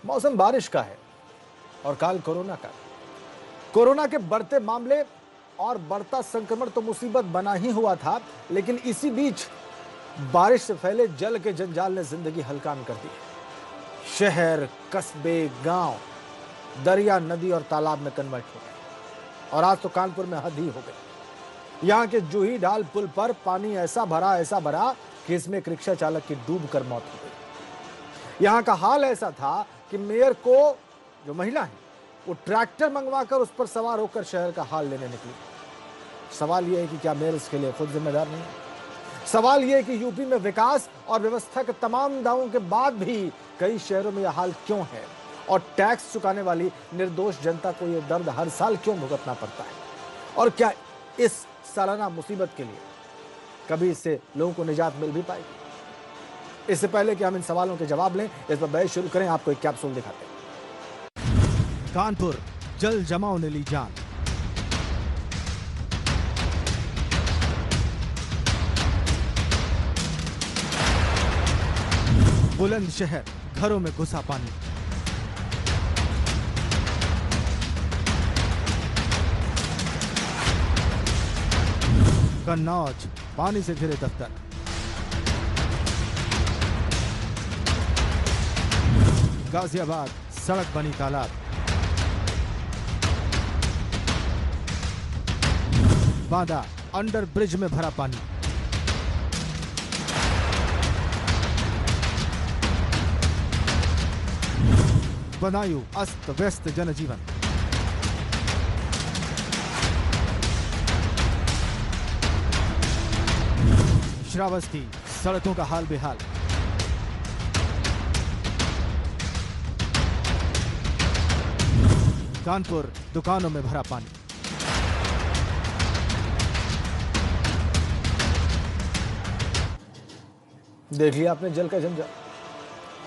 मौसम बारिश का है और काल कोरोना का। कोरोना के बढ़ते मामले और बढ़ता संक्रमण तो मुसीबत बना ही हुआ था, लेकिन इसी बीच बारिश से फैले जल के जंजाल ने जिंदगी हलकान कर दी। शहर, कस्बे, गांव दरिया, नदी और तालाब में कन्वर्ट हो गए और आज तो कानपुर में हद ही हो गई। यहां के जूही ढाल पुल पर पानी ऐसा भरा कि इसमें एक रिक्शा चालक की डूबकर मौत हो गई। यहां का हाल ऐसा था कि मेयर को जो महिला है वो ट्रैक्टर मंगवाकर उस पर सवार होकर शहर का हाल लेने निकली। सवाल यह है कि क्या मेयर इसके लिए खुद जिम्मेदार नहीं है? सवाल यह है कि यूपी में विकास और व्यवस्था के तमाम दावों के बाद भी कई शहरों में यह हाल क्यों है? और टैक्स चुकाने वाली निर्दोष जनता को यह दर्द हर साल क्यों भुगतना पड़ता है? और क्या इस सालाना मुसीबत के लिए कभी इससे लोगों को निजात मिल भी पाएगी? इससे पहले कि हम इन सवालों के जवाब लें, इस पर बहस शुरू करें, आपको एक कैप्सूल दिखाते हैं। कानपुर जल जमाव ने ली जान। बुलंदशहर, घरों में घुसा पानी। कन्नौज, पानी से घिरे दफ्तर। गाजियाबाद, सड़क बनी तालाब। बांदा, अंडर ब्रिज में भरा पानी। बदायूं, अस्त व्यस्त जनजीवन। श्रावस्ती, सड़कों का हाल बेहाल। कानपुर, दुकानों में भरा पानी। देख लिया आपने जल का जंजाल,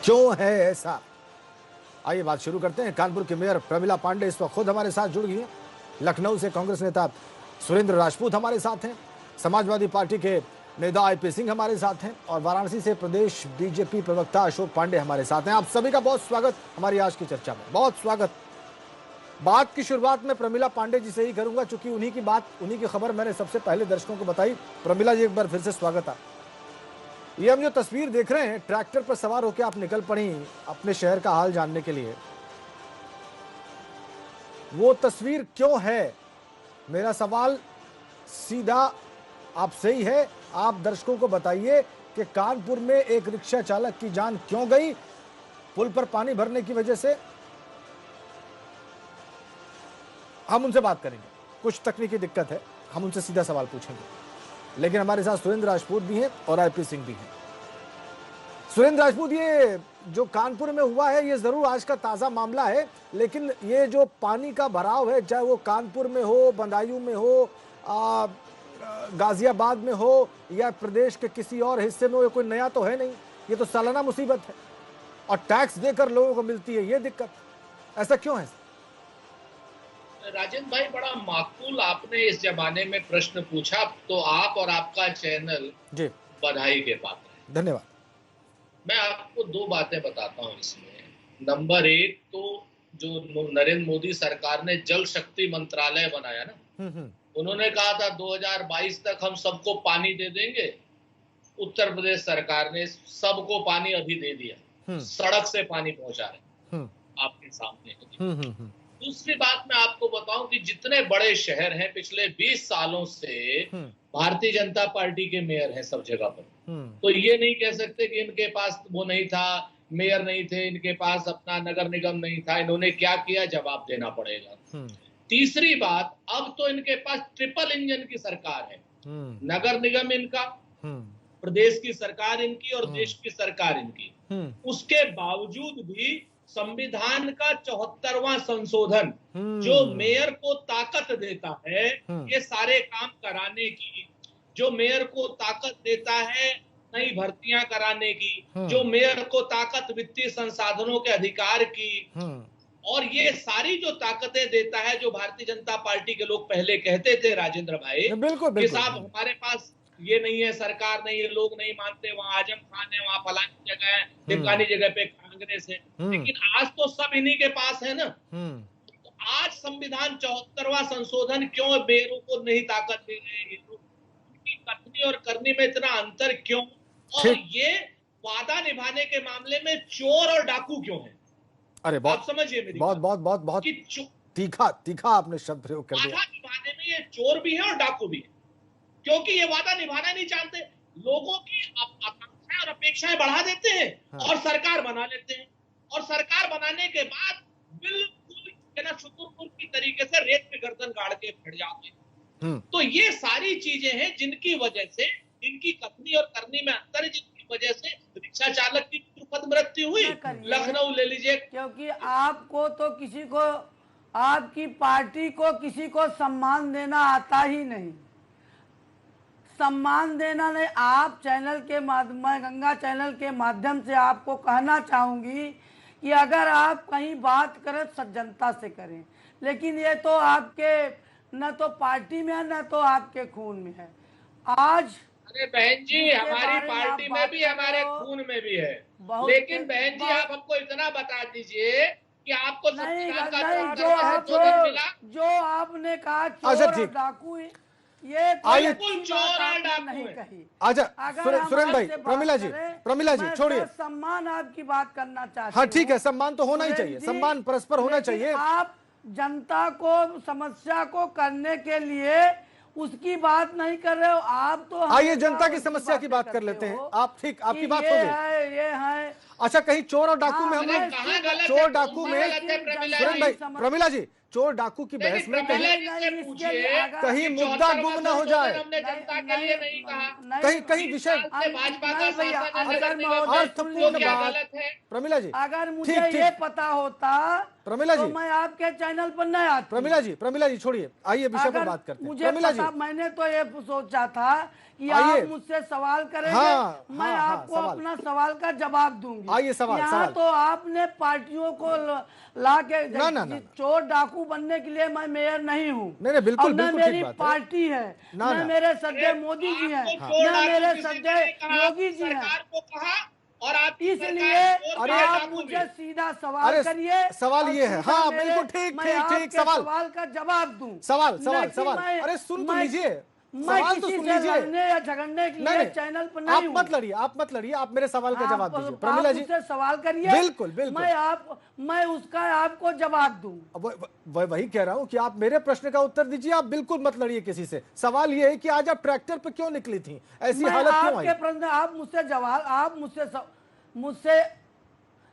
क्यों है ऐसा? आइए बात शुरू करते हैं। कानपुर के मेयर प्रमिला पांडे इस वक्त खुद हमारे साथ जुड़ गई हैं। लखनऊ से कांग्रेस नेता सुरेंद्र राजपूत हमारे साथ हैं। समाजवादी पार्टी के नेता आईपी सिंह हमारे साथ हैं और वाराणसी से प्रदेश बीजेपी प्रवक्ता अशोक पांडे हमारे साथ हैं। आप सभी का बहुत स्वागत हमारी आज की चर्चा में, बहुत स्वागत। बात की शुरुआत में प्रमिला पांडे जी से ही करूंगा, चूंकि उन्हीं की खबर मैंने सबसे पहले दर्शकों को बताई। प्रमिला जी, एक बार फिर से स्वागत है। ये हम जो तस्वीर देख रहे हैं, ट्रैक्टर पर सवार होकर आप निकल पड़ी अपने शहर का हाल जानने के लिए, वो तस्वीर क्यों है? मेरा सवाल सीधा आपसे ही है। आप दर्शकों को बताइए कि कानपुर में एक रिक्शा चालक की जान क्यों गई पुल पर पानी भरने की वजह से? हम उनसे बात करेंगे, कुछ तकनीकी दिक्कत है, हम उनसे सीधा सवाल पूछेंगे। लेकिन हमारे साथ सुरेंद्र राजपूत भी हैं और आईपी सिंह भी हैं। सुरेंद्र राजपूत, ये जो कानपुर में हुआ है ये जरूर आज का ताजा मामला है, लेकिन ये जो पानी का भराव है, चाहे वो कानपुर में हो, बदायूं में हो, गाजियाबाद में हो या प्रदेश के किसी और हिस्से में हो, ये कोई नया तो है नहीं। ये तो सालाना मुसीबत है और टैक्स देकर लोगों को मिलती है ये दिक्कत। ऐसा क्यों है? राजेंद्र भाई, बड़ा माकूल आपने इस जमाने में प्रश्न पूछा, तो आप और आपका चैनल जी बधाई के पात्र हैं। धन्यवाद। मैं आपको दो बातें बताता हूं इसमें। नंबर एक, तो जो नरेंद्र मोदी सरकार ने जल शक्ति मंत्रालय बनाया ना, उन्होंने कहा था 2022 तक हम सबको पानी दे देंगे। उत्तर प्रदेश सरकार ने सबको पानी अभी दे दिया, सड़क से पानी पहुंचा रहे आपके सामने। दूसरी बात मैं आपको बताऊं कि जितने बड़े शहर हैं, पिछले 20 सालों से भारतीय जनता पार्टी के मेयर हैं सब जगह पर। तो ये नहीं कह सकते कि इनके पास वो नहीं था, मेयर नहीं थे, इनके पास अपना नगर निगम नहीं था, इन्होंने क्या किया, जवाब देना पड़ेगा। तीसरी बात, अब तो इनके पास ट्रिपल इंजन की सरकार है। नगर निगम इनका, प्रदेश की सरकार इनकी और देश की सरकार इनकी। उसके बावजूद भी संविधान का 74वां संशोधन जो मेयर को ताकत देता है ये सारे काम कराने की, जो मेयर को ताकत देता है नई भर्तियां कराने की, जो मेयर को ताकत वित्तीय संसाधनों के अधिकार की, और ये सारी जो ताकतें देता है, जो भारतीय जनता पार्टी के लोग पहले कहते थे राजेंद्र भाई कि साहब हमारे पास ये नहीं है, सरकार नहीं है, लोग नहीं मानते, वहां आजम खान है, वहां फलानी जगह है, ढिमकानी जगह पे कांग्रेस है, लेकिन आज तो सब इन्हीं के पास है ना। तो आज संविधान 74वां संशोधन क्यों बेरों को नहीं ताकत दे रहे हैं, उनकी कथनी और करनी में इतना अंतर क्यों, और ये वादा निभाने के मामले में चोर और डाकू क्यों है? अरे आप समझिए मेरी बहुत बहुत बहुत बहुत तीखा आपने शब्द प्रयोग कर दिया। वादा निभाने में ये चोर भी है और डाकू भी है, क्योंकि ये वादा निभाना नहीं चाहते, लोगों की आकांक्षाएं और अपेक्षाएं बढ़ा देते हैं और सरकार बना लेते हैं, और सरकार बनाने के बाद बिल्कुल शुतुरमुर्ग की तरीके से रेत पे गर्दन गाड़ के फिर जाते हैं। तो ये सारी चीजें हैं जिनकी वजह से, इनकी कथनी और करनी में अंतर है, जिनकी वजह से रिक्शा चालक की दुखद मृत्यु हुई। लखनऊ ले लीजिए, क्योंकि आपको तो किसी को, आपकी पार्टी को किसी को सम्मान देना आता ही नहीं, सम्मान देना नहीं। आप चैनल के माध्यम, मैं गंगा चैनल के माध्यम से आपको कहना चाहूंगी कि अगर आप कहीं बात करें सज्जनता से करें, लेकिन ये तो आपके न तो पार्टी में है न तो आपके खून में है। आज अरे बहन जी, हमारी पार्टी में भी, हमारे खून में भी है, लेकिन बहन जी आप हमको इतना बता दीजिए कि आपको जो आपने कहा चोर और डाकू, ये चोर और डाकू नहीं कही। अच्छा सुरेंद्र भाई, प्रमिला जी छोड़िए, सम्मान आपकी बात करना चाहते। हाँ ठीक है, सम्मान तो होना ही चाहिए, सम्मान परस्पर होना चाहिए। आप जनता को समस्या को करने के लिए उसकी बात नहीं कर रहे हो, आप तो आइए जनता की समस्या की बात कर लेते हैं। आप ठीक, आपकी बात हो गई। ये है अच्छा, कहीं चोर और डाकू में हमने, चोर डाकू में प्रमिला जी, चोर डाकू की बहस में कहीं मुद्दा गुम न हो जाए, कहीं विषय अर्थपूर्ण बात। प्रमिला जी, अगर मुझे ये पता होता प्रमिला जी, तो मैं आपके चैनल पर नहीं आता। प्रमिला जी छोड़िए, आइए विषय पर बात करते हैं। मुझे पता, मैंने तो ये सोचा था कि आप मुझसे सवाल करेंगे, मैं आपको अपना सवाल का जवाब दूंगी। आइए सवाल। यहाँ तो आपने पार्टियों को ला के, चोर डाकू बनने के लिए मैं मेयर नहीं हूँ, नहीं बिल्कुल, न मेरी पार्टी है, न मेरे सदैव मोदी जी हैं, न मेरे सदैव योगी जी हैं, और आप इसलिए आप मुझे सीधा सवाल करिए। सवाल ये है, हाँ बिल्कुल ठीक, सवाल का जवाब दूं। सवाल अरे सुन तो लीजिए, मैं किसी से लड़ने या झगड़ने के लिए चैनल पर नहीं हूं। आप मत लड़िए, आप मेरे सवाल का जवाब दीजिए। प्रमिला जी सवाल करिए, बिल्कुल मैं उसका आपको जवाब दूं। वही कह रहा हूं कि आप मेरे प्रश्न का उत्तर दीजिए, आप बिल्कुल मत लड़िए किसी से। सवाल ये है कि आज आप ट्रैक्टर पे क्यों निकली थी, ऐसी हालत क्यों आई? आपके प्रश्न, आप मुझसे जवाब, आप मुझसे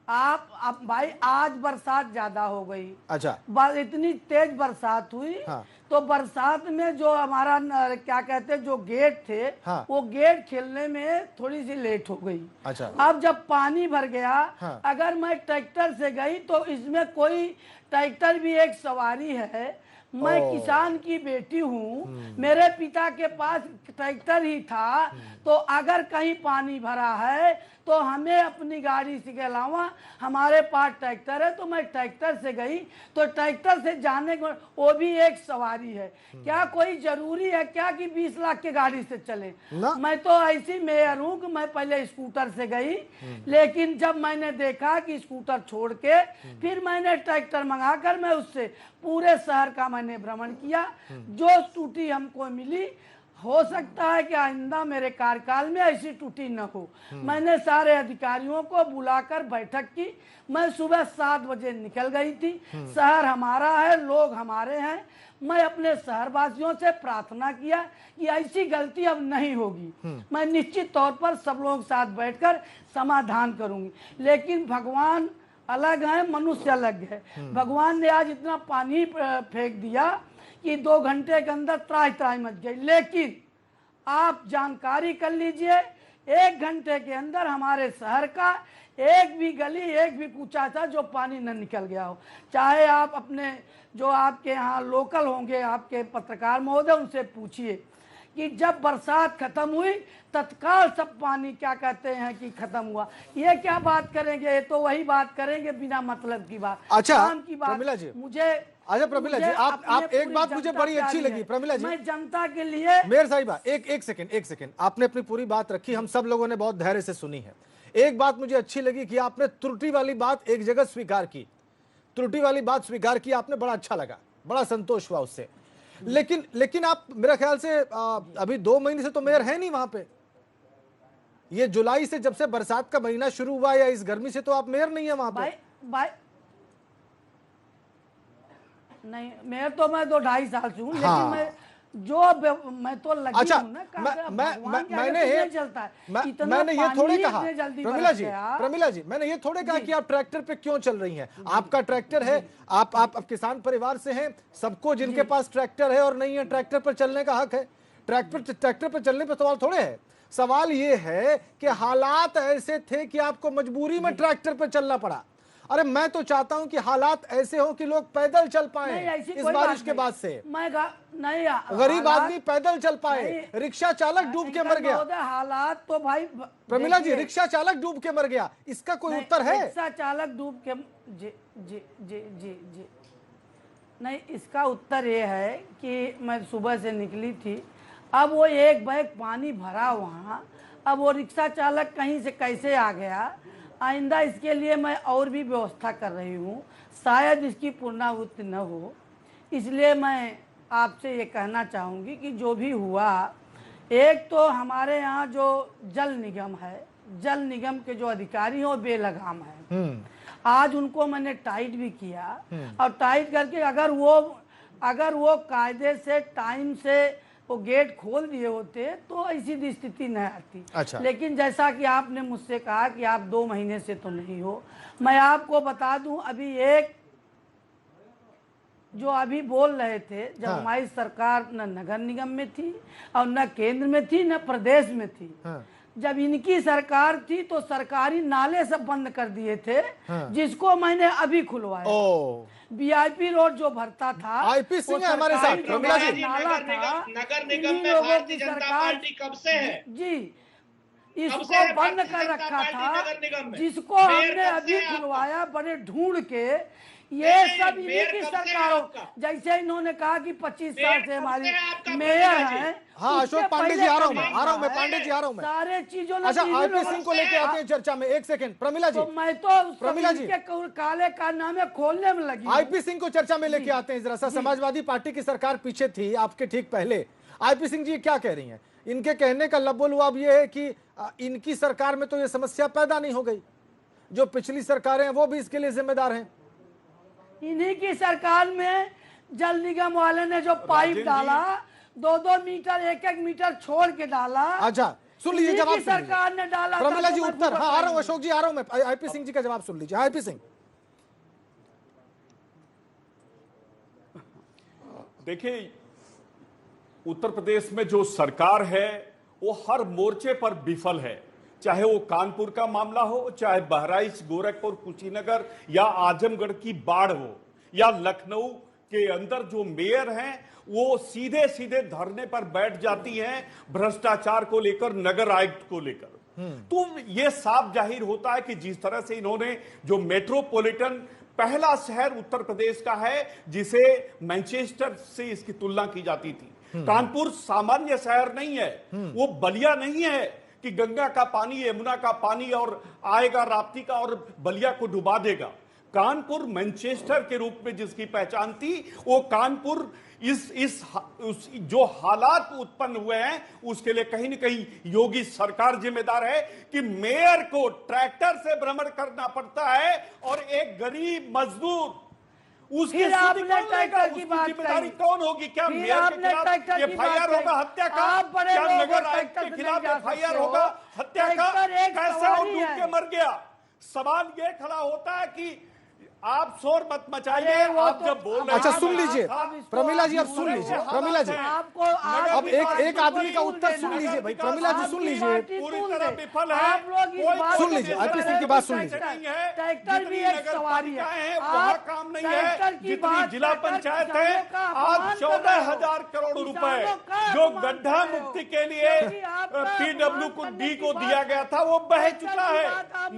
आप भाई, आज बरसात ज्यादा हो गई। अच्छा, इतनी तेज बरसात हुई। हाँ। तो बरसात में जो हमारा क्या कहते हैं, जो गेट थे, हाँ। वो गेट खेलने में थोड़ी सी लेट हो गई। अच्छा। अब जब पानी भर गया, हाँ। अगर मैं ट्रैक्टर से गई तो इसमें कोई, ट्रैक्टर भी एक सवारी है, मैं किसान की बेटी हूँ, मेरे पिता के पास ट्रैक्टर ही था, तो अगर कहीं पानी भरा है तो हमें अपनी गाड़ी से के अलावा हमारे पास ट्रैक्टर है, तो मैं ट्रैक्टर से गई। तो ट्रैक्टर से जाने को वो भी एक सवारी है। क्या कोई जरूरी है क्या कि 20 लाख की गाड़ी से चले? मैं तो ऐसी मेयर हूँ कि मैं पहले स्कूटर से गई, लेकिन जब मैंने देखा कि स्कूटर छोड़ के फिर मैंने ट्रैक्टर मंगाकर मैं उससे पूरे शहर का मैंने भ्रमण किया। जो त्रुटि हमको मिली, हो सकता है कि आइंदा मेरे कार्यकाल में ऐसी त्रुटि न हो। मैंने सारे अधिकारियों को बुलाकर बैठक की। मैं सुबह 7 बजे निकल गई थी। शहर हमारा है, लोग हमारे हैं। मैं अपने शहरवासियों से प्रार्थना किया कि ऐसी गलती अब नहीं होगी। मैं निश्चित तौर पर सब लोग साथ बैठकर समाधान करूंगी। लेकिन भगवान अलग है, मनुष्य अलग है। भगवान ने आज इतना पानी फेंक दिया कि 2 घंटे के अंदर त्राही त्राही मच गई। लेकिन आप जानकारी कर लीजिए, 1 घंटे के अंदर हमारे शहर का एक भी गली, एक भी कूचा था जो पानी न निकल गया हो। चाहे आप अपने जो आपके यहाँ लोकल होंगे, आपके पत्रकार महोदय, उनसे पूछिए कि जब बरसात खत्म हुई तत्काल सब पानी क्या कहते हैं कि खत्म हुआ। ये क्या बात करेंगे? ये तो वही बात करेंगे बिना मतलब की बात। अच्छा की बात। प्रमिला जी, मुझे अच्छा प्रमिला जी, आप एक बात मुझे बड़ी अच्छी लगी। प्रमिला जी, मैं जनता के लिए, मेयर साहिबा एक सेकंड, आपने अपनी पूरी बात रखी, हम सब लोगों ने बहुत धैर्य से सुनी है। एक बात मुझे अच्छी लगी कि आपने त्रुटि वाली बात एक जगह स्वीकार की, त्रुटि वाली बात स्वीकार की आपने, बड़ा अच्छा लगा, बड़ा संतोष हुआ उससे। लेकिन आप मेरा ख्याल से अभी 2 महीने से तो मेयर है नहीं वहां पे। ये जुलाई से जब से बरसात का महीना शुरू हुआ या इस गर्मी से तो आप मेयर नहीं है वहां पे। नहीं, मेयर तो मैं 2-2.5 साल से हूँ। हाँ। लेकिन मैं तो लगी अच्छा, हूँ ना। मैंने ये थोड़े कहा प्रमिला जी, मैंने ये थोड़े कहा कि आप ट्रैक्टर पे क्यों चल रही हैं। आपका ट्रैक्टर है, आप किसान परिवार से हैं, सबको जिनके पास ट्रैक्टर है और नहीं है ट्रैक्टर पर चलने का हक है। ट्रैक्टर पर चलने पर सवाल थोड़े है, सवाल ये है कि हालात ऐसे थे कि आपको मजबूरी में ट्रैक्टर पर चलना पड़ा। अरे मैं तो चाहता हूं कि हालात ऐसे हो कि लोग पैदल चल पाए इस बारिश के बाद से। गरीब आदमी पैदल चल पाए। रिक्शा चालक डूब के मर गया। हालात तो भाई प्रमिला जी, रिक्शा चालक डूब के मर गया, इसका कोई उत्तर है? रिक्शा चालक डूब के जी जी जी जी जी नहीं, इसका उत्तर ये है कि मैं सुबह से निकली थी, अब वो एक बैग पानी भरा वहाँ, अब वो रिक्शा चालक कहीं से कैसे आ गया। आइंदा इसके लिए मैं और भी व्यवस्था कर रही हूँ, शायद इसकी पुनरावृत्ति न हो। इसलिए मैं आपसे ये कहना चाहूँगी कि जो भी हुआ, एक तो हमारे यहाँ जो जल निगम है, जल निगम के जो अधिकारी हैं वो बेलगाम है। आज उनको मैंने टाइट भी किया, और टाइट करके अगर वो कायदे से टाइम से वो गेट खोल दिए होते तो ऐसी स्थिति नहीं आती। अच्छा। लेकिन जैसा कि आपने मुझसे कहा कि आप 2 महीने से तो नहीं हो, मैं आपको बता दूं, अभी एक जो अभी बोल रहे थे, जब हमारी सरकार न नगर निगम में थी और न केंद्र में थी न प्रदेश में थी। जब इनकी सरकार थी तो सरकारी नाले सब बंद कर दिए थे, जिसको मैंने अभी खुलवाया। VIP रोड जो भरता था, IP सिंह है हमारे साथ। नगर निगम में भारतीय जनता पार्टी कब से है जी, इसको बंद कर रखा था, जिसको हमने अभी खुलवाया बड़े ढूंढ के। ये सब इन्हीं की सरकारों, जैसे इन्होंने कहा कि 25 साल से हमारी मेयर है। हाँ, अशोक पांडे जी, आ रहा हूँ मैं पांडे जी, आ रहा हूँ मैं। सारे चीजों। अच्छा, IP सिंह को लेके आते हैं चर्चा में। एक सेकंड प्रमिला जी, तो मैं तो प्रमिला जी काले कारनामे खोलने में लगी। IP सिंह को चर्चा में लेके आते हैं जरा सा। समाजवादी पार्टी की सरकार पीछे थी आपके ठीक पहले। IP सिंह जी क्या कह रही हैं? इनके कहने का लबोलुआब ये है कि इनकी सरकार में तो ये समस्या पैदा नहीं हो गई, जो पिछली सरकारें हैं वो भी इसके लिए जिम्मेदार हैं। इन्हीं की सरकार में जल निगम वाले ने जो पाइप डाला, 2-2 मीटर 1-1 मीटर छोड़ के डाला। अच्छा, सुन लीजिए जवाब। सरकार ने डाला। प्रमिला जी उत्तर। हाँ, आ रहा हूँ अशोक जी, आ रहा हूँ मैं। IP सिंह जी का जवाब सुन लीजिए। IP सिंह, देखिए, उत्तर प्रदेश में जो सरकार है वो हर मोर्चे पर विफल है। चाहे वो कानपुर का मामला हो, चाहे बहराइच, गोरखपुर, कुशीनगर या आजमगढ़ की बाढ़ हो, या लखनऊ के अंदर जो मेयर हैं वो सीधे सीधे धरने पर बैठ जाती हैं भ्रष्टाचार को लेकर, नगर आयुक्त को लेकर। तो ये साफ जाहिर होता है कि जिस तरह से इन्होंने जो मेट्रोपॉलिटन पहला शहर उत्तर प्रदेश का है, जिसे मैनचेस्टर से इसकी तुलना की जाती थी। कानपुर सामान्य शहर नहीं है, वो बलिया नहीं है कि गंगा का पानी, यमुना का पानी और आएगा राप्ती का और बलिया को डुबा देगा। कानपुर मैनचेस्टर के रूप में जिसकी पहचान थी, वो कानपुर जो हालात उत्पन्न हुए हैं उसके लिए कहीं न कहीं योगी सरकार जिम्मेदार है कि मेयर को ट्रैक्टर से भ्रमण करना पड़ता है और एक गरीब मजदूर उसकी जिम्मेदारी कौन होगी? क्या मेयर के खिलाफ FIR होगा हत्या का? क्या नगर आयुक्त के खिलाफ FIR होगा हत्या का? कैसे वो डूब के मर गया? सवाल ये खड़ा होता है कि आप शोर मत मचाइए, आप जब बोल रहे हैं। अच्छा, सुन लीजिए प्रमिला जी, अब सुन लीजिए प्रमिला जी, अब एक आदमी का उत्तर सुन लीजिए भाई। प्रमिला जी सुन लीजिए, पूरी तरह विफल है। सुन लीजिए, IP सिंह की बात सुन लीजिए। ट्रैक्टर भी एक सवारी है, वहाँ काम नहीं है। जितनी जिला पंचायत है, आज 14,000 करोड़ रुपए जो गड्ढा मुक्ति के लिए PWD को दिया गया था वो बह चुका है।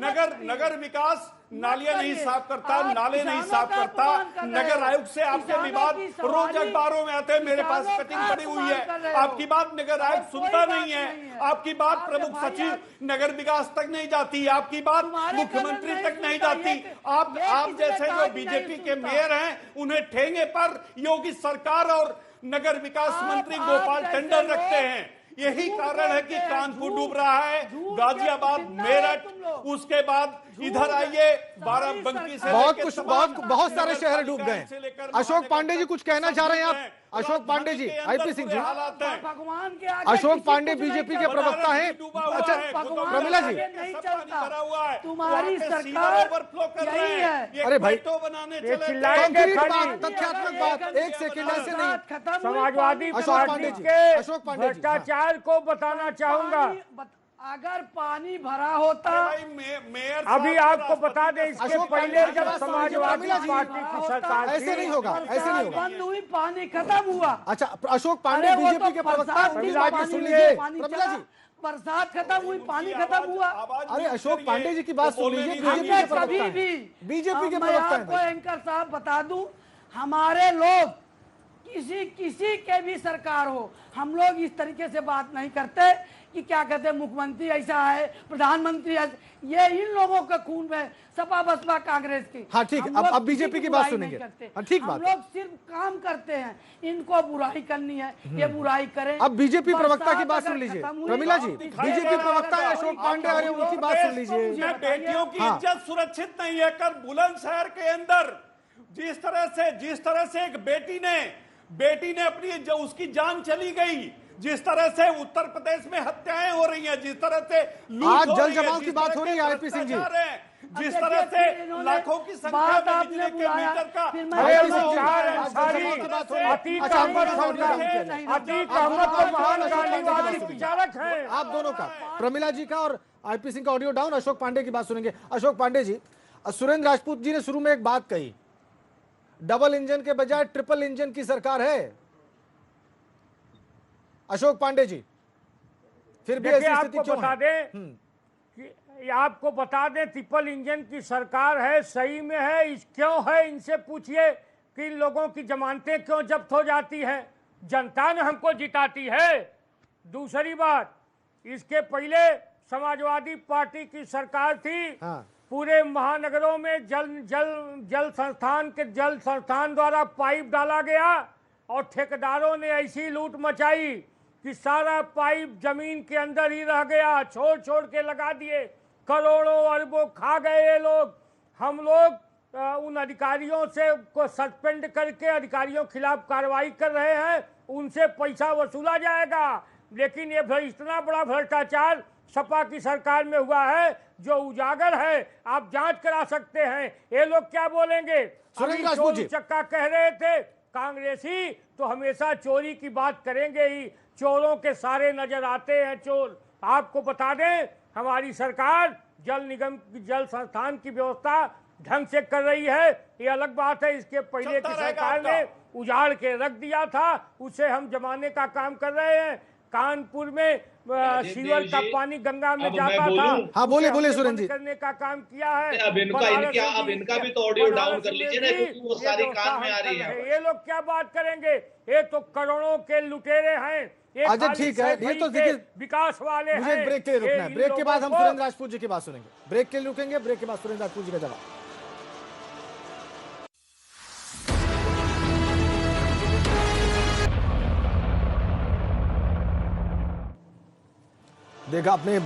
नगर विकास नालियां नहीं साफ करता, आप नाले नहीं किसानों साफ का करता। अपमान कर रहे नगर हो। आयुक्त से आपके किसानों विवाद की रोज सवारी, अखबारों में आते हैं, मेरे पास किसानों कटिंग का पड़ी हुई अपमान कर रहे है। हो। आपकी बात नगर आयुक्त और सुनता कोई नहीं बात है, नहीं है। आपकी बात आप प्रमुख भाई सचिव आप- नगर विकास तक नहीं जाती, आपकी बात तुम्हारे मुख्यमंत्री कदम तक नहीं सुनता, जाती। ये आप किसने जैसे कहा जो कि नहीं बीजेपी के सुनता? मेयर हैं, उन्हें ठेंगे पर योगी सरकार और नगर विकास मंत्री गोपाल जैसे टंडन लोग रखते हैं। यही झूठ कारण है कि बोलते हैं, कानपुर झूठ- डूब रहा है, झूठ के गाजियाबाद, बाशिंदा हो मेरठ, तुम लोग। उसके बाद इधर आइए बाराबंकी से बहुत लेकर कुछ तमाम बहुत सारे शहर नगर डूब पालिकाएं से गए। लेकर अशोक महानगर पांडे जी तक कुछ कहना सब चाह रहे हैं डूब आप? गए। अशोक पांडे जी, राजधानी के आईपी अंदर सिंह बुरे जी, हालात हैं। भगवान के आगे अशोक किसी पांडे कुछ नहीं बीजेपी के चलता। प्रवक्ता हैं। डूबा हुआ अच्छा, है, भगवान प्रमिला जी, के आगे नहीं सब चलता। पानी भरा हुआ है, तुम्हारी वहाँ के सरकार सीवर ओवरफ्लो कर रहे यही हैं। है। ये अरे भाई, क्वेटो बनाने ये चले थे। चिल्लाएंगे कंक्रीट खाली। बात, तथ्यात्मक बात, एक सेकंड ऐसे नहीं। खत्म हुई, समाजवादी पानी अशोक पार्टी पांडे जी, के अशोक पांडे जी, भ्रष्टाचार को बताना चाहूंगा। अगर पानी भरा होता भाई मेयर अभी साहब आपको को बता दें, इसके अशोक पहले पांडे जब जी, समाजवादी प्रमिला जी, पार्टी की सरकार ऐसे थी, नहीं होगा, ऐसे नहीं होगा। बंद हुई, पानी खत्म हुआ। अच्छा, अशोक पांडे अरे वो बीजेपी तो के प्रवक्ता बरसात हैं, हुई, प्लीज प्रमिला जी बात सुन सुनिए। लीजिए। पानी प्रमिला चला, जी, बरसात खत्म हुई, पानी खत्म हुआ। अरे अशोक पांडे जी की बात सुन लीजिए, बीजेपी हमने के प्रवक्ता कभी हैं। भी बीजेपी के मैं प्रवक्ता हैं आपको भाई। एंकर साहब बता दूं, हमारे लोग किसी के भी सरकार हो, हम लोग इस तरीके से बात नहीं करते कि क्या कहते हैं मुख्यमंत्री ऐसा है, प्रधानमंत्री ऐसा। ये इन लोगों का खून में सपा बसपा कांग्रेस की। हाँ, ठीक है, हम अब लोग बीजेपी किसी की बात बुराई सुनेंगे। नहीं करते। हाँ, ठीक हम बात है। लोग सिर्फ काम करते हैं, इनको बुराई करनी है, ये बुराई करें। अब बीजेपी प्रवक्ता की बात बरसात सुन अगर लीजिए। खत्म हुई, प्रमिला जी, दिखाई बीजेपी दे रहा प्रवक्ता है है, अशोक आप पांडे, अरे लोग उनकी बात सुन देश को लीजिए। मुझे में बेटियों की हाँ। इज्जत सुरक्षित नहीं है। कर बुलंदशहर के अंदर जिस तरह से एक बेटी ने अपनी उसकी जान चली गई, जिस तरह से उत्तर प्रदेश में हत्याएं हो रही हैं, जिस तरह से लूट आज हो जल रही है, जमाव जिस की बात तरह हो रही के है, आईपी सिंह जी। भ्रष्टाचार हैं, जिस अब तरह देखिए, से फिर इन्होंने लाखों की संख्या बात में आपने बिजली के बुलाया, मीटर का फिर मैं आईपी बोलूं, सिंह जी, चार है, आज सारी जल जमाव की बात हो रही है। अतीक अच्छा, अहमद आप दोनों का है, नहीं, अतीक आप अहमद दोनों तो का महान अशोक पांडे की बात गांधीवादी सुनिए। विचारक है। आप दोनों का, प्रमिला जी का और आईपी सिंह का ऑडियो डाउन, अशोक पांडे की बात सुनेंगे। अशोक पांडे जी, सुरेंद्र राजपूत जी ने शुरू में एक बात कही, डबल इंजन के बजाय ट्रिपल इंजन की सरकार है। अशोक पांडे जी, फिर भी ऐसी देखिए, स्थिति आपको क्यों बता है? दें कि आपको बता दें ट्रिपल इंजन की सरकार है, सही में है। क्यों है, इनसे पूछिए कि इन लोगों की जमानतें क्यों जब्त हो जाती हैं। जनता ने हमको जिताती है। दूसरी बात, इसके पहले समाजवादी पार्टी की सरकार थी। हाँ। पूरे महानगरों में जल संस्थान द्वारा पाइप डाला गया और ठेकेदारों ने ऐसी लूट मचाई कि सारा पाइप जमीन के अंदर ही रह गया, छोड़ के लगा दिए। करोड़ों अरबों खा गए ये लोग। हम लोग उन अधिकारियों से को सस्पेंड करके अधिकारियों के खिलाफ कार्रवाई कर रहे हैं, उनसे पैसा वसूला जाएगा। लेकिन ये इतना बड़ा भ्रष्टाचार सपा की सरकार में हुआ है जो उजागर है, आप जांच करा सकते हैं। ये लोग क्या बोलेंगे? अभी राजपूत जी, चोर कह रहे थे कांग्रेसी तो हमेशा चोरी की बात करेंगे ही, चोरों के सारे नजर आते हैं चोर। आपको बता दें, हमारी सरकार जल निगम जल संस्थान की व्यवस्था ढंग से कर रही है, ये अलग बात है। इसके पहले की सरकार ने उजाड़ के रख दिया था, उसे हम जमाने का काम कर रहे हैं। कानपुर में सीवर का पानी गंगा में जाता था। हाँ, बोले सुरेंद्र जी, करने का काम किया है। अब इनका भी तो ऑडियो डाउन कर लीजिए ना, क्योंकि वो सारी कान में आ रही है। ये लोग क्या बात करेंगे? ये तो करोड़ों के लुटेरे हैं। अच्छा ठीक है, ये तो देखिए विकास वाले मुझे हैं। ब्रेक के लिए रुकना है। इन ब्रेक के बाद हम लोगों को- सुरेंद्र राजपूत जी की बात सुनेंगे। ब्रेक के लिए रुकेंगे, ब्रेक के बाद सुरेंद्र राजपूत जी का जवाब। देखा आपने,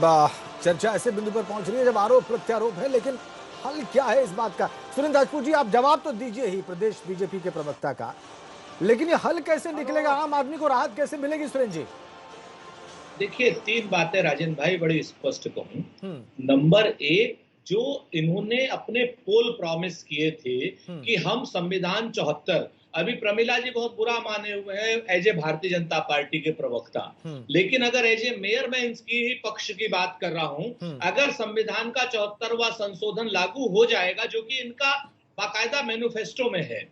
चर्चा ऐसे बिंदु पर पहुंच रही है जब आरोप प्रत्यारोप है, लेकिन हल क्या है इस बात का? सुरेंद्र राजपूत जी, आप जवाब तो दीजिए ही प्रदेश बीजेपी के प्रवक्ता का, लेकिन ये हल कैसे निकलेगा? आम आदमी को राहत कैसे मिलेगी सुरेंद्र जी? देखिए, तीन बातें राजेंद्र भाई बड़ी स्पष्ट कहूं। नंबर एक, जो इन्होंने अपने पोल प्रॉमिस किए थे कि हम संविधान 74, अभी प्रमिला जी बहुत बुरा माने हुए हैं as a Bharatiya Janata party के प्रवक्ता, लेकिन अगर एज ए मेयर मैं इनकी ही पक्ष की बात कर रहा हूं, अगर संविधान का 74वां संशोधन लागू हो जाएगा, जो कि इनका बाकायदा मैनिफेस्टो में है,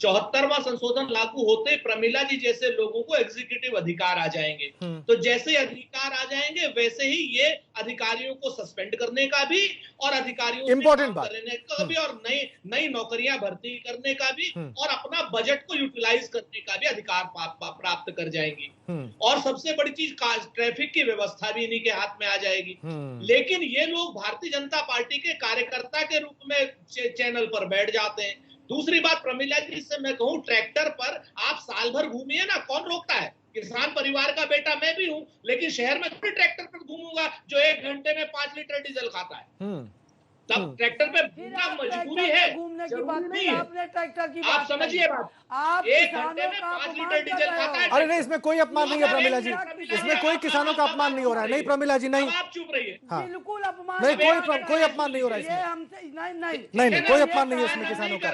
74वां संशोधन लागू होते ही प्रमिला जी जैसे लोगों को एग्जीक्यूटिव अधिकार आ जाएंगे। तो जैसे अधिकार आ जाएंगे वैसे ही ये अधिकारियों को सस्पेंड करने का भी और अधिकारियों से इंपॉर्टेंट काम बात करने का भी और नई नौकरियां भर्ती करने का भी और अपना बजट को यूटिलाइज करने का भी अधिकार प्राप्त कर जाएंगी। और सबसे बड़ी चीज ट्रैफिक की व्यवस्था भी इन्हीं के हाथ में आ जाएगी। लेकिन ये लोग भारतीय जनता पार्टी के कार्यकर्ता के रूप में चैनल पर बैठ जाते हैं। दूसरी बात प्रमिला जी से मैं कहूं, ट्रैक्टर पर आप साल भर घूमिए ना, कौन रोकता है? किसान परिवार का बेटा मैं भी हूं, लेकिन शहर में थोड़ी ट्रैक्टर पर घूमूंगा जो 1 घंटे में 5 लीटर डीजल खाता है। तब ट्रैक्टर पे घूमना मजबूरी है, घूमने की जरूरी बात नहीं नहीं, है। आपने ट्रैक्टर की आप बात समझिए बात, आप 1 घंटे में 5 लीटर डीजल खाता है। अरे नहीं, इसमें कोई अपमान नहीं है प्रमिला जी, इसमें कोई किसानों का अपमान नहीं हो रहा है। नहीं प्रमिला जी, नहीं, आप चुप रहिए। हाँ, बिल्कुल अपमान नहीं, कोई अपमान नहीं हो रहा है ये इसमें। हमसे नहीं नहीं, कोई अपमान नहीं है इसमें किसानों का।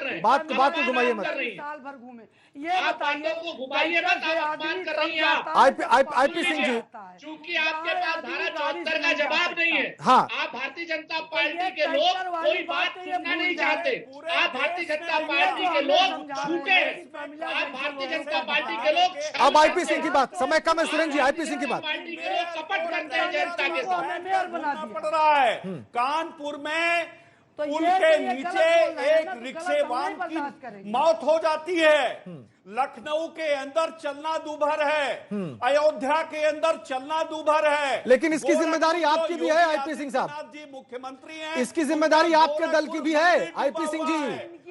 बात को घुमाइए मत। साल भर घूमे, ये आप बताइए बातों को घुमाइए मत, आप अपमान कर रही हैं आप। आईपी सिंह जी, चूंकि आपके पास धारा 74 का जवाब नहीं है, हाँ, आप भारतीय जनता पार्टी के लोग कोई बात सुनना नहीं चाहते। आप भारतीय जनता पार्टी के लोग झूठे हैं। आप भारतीय जनता पार्टी के लोग अब आईपी सिंह की बात, समय कम है सुरेंद्र जी, आईपी सिंह की बात। पार्टी के लोग कपट करते हैं जनता के साथ। मेयर बना घूमना दिया। पड़ रहा है। कानपुर में तो पुल ये के तो ये नीचे गलत बोल रहे हैं ना, एक तो रिक्शेवान गलत हम नहीं बर्दाश्त करेंगे। की मौत हो जाती है। लखनऊ के अंदर चलना दूभर है, अयोध्या के अंदर चलना दूभर है। लेकिन इसकी जिम्मेदारी आपकी भी है आईपी सिंह साहब, जी मुख्यमंत्री हैं, इसकी जिम्मेदारी आपके दल की भी है आईपी सिंह जी।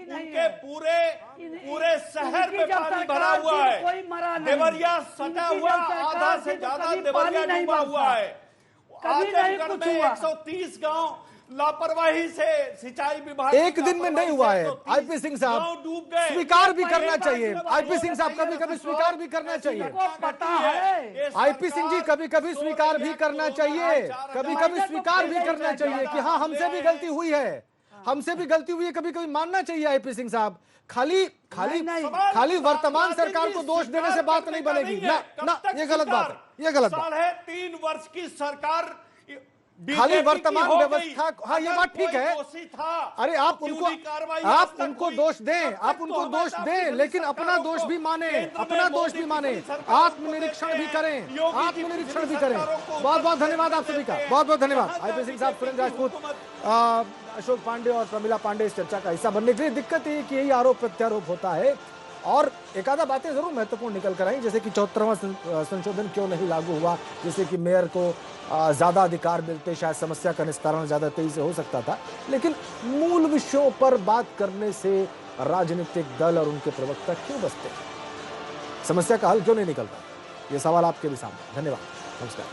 उनके पूरे शहर में पानी भरा हुआ है। कोई मरा नहीं, देवरिया सटा हुआ, आधा से ज्यादा देवरिया डूबा हुआ है। आजमगढ़ में 130 गांव लापरवाही से सिंचाई विभाग एक दिन में नहीं हुआ है आईपी सिंह साहब, स्वीकार भी करना चाहिए आईपी सिंह साहब, कभी कभी स्वीकार भी करना चाहिए पता है। आईपी सिंह जी, कभी कभी स्वीकार भी करना चाहिए, कभी कभी स्वीकार भी करना चाहिए कि हाँ हमसे भी गलती हुई है, हमसे भी गलती हुई है, कभी कभी मानना चाहिए आईपी सिंह साहब। खाली वर्तमान सरकार को दोष देने से बात नहीं बनेगी ना, ये गलत बात है, ये गलत बात। 3.5 वर्ष की सरकार खाली वर्तमान व्यवस्था, हाँ ये बात ठीक है। अरे आप उनको दोष दें, आप उनको दोष दें, लेकिन अपना दोष भी माने, अपना दोष भी माने, आत्मनिरीक्षण भी करें, आत्मनिरीक्षण भी करें। बहुत बहुत धन्यवाद आप सभी का, बहुत बहुत धन्यवाद आईपी सिंह साहब, सुरेंद्र राजपूत, अशोक पांडे और प्रमिला पांडे इस चर्चा का हिस्सा बनने के लिए। दिक्कत ये कि यही आरोप प्रत्यारोप होता है और एक आधा बातें जरूर महत्वपूर्ण निकल कर आई, जैसे कि 74वां संशोधन क्यों नहीं लागू हुआ, जैसे कि मेयर को ज्यादा अधिकार मिलते शायद समस्या का निस्तारण ज्यादा तेजी से हो सकता था। लेकिन मूल विषयों पर बात करने से राजनीतिक दल और उनके प्रवक्ता क्यों बचते हैं? समस्या का हल क्यों नहीं निकलता? ये सवाल आपके भी सामने। धन्यवाद, नमस्कार।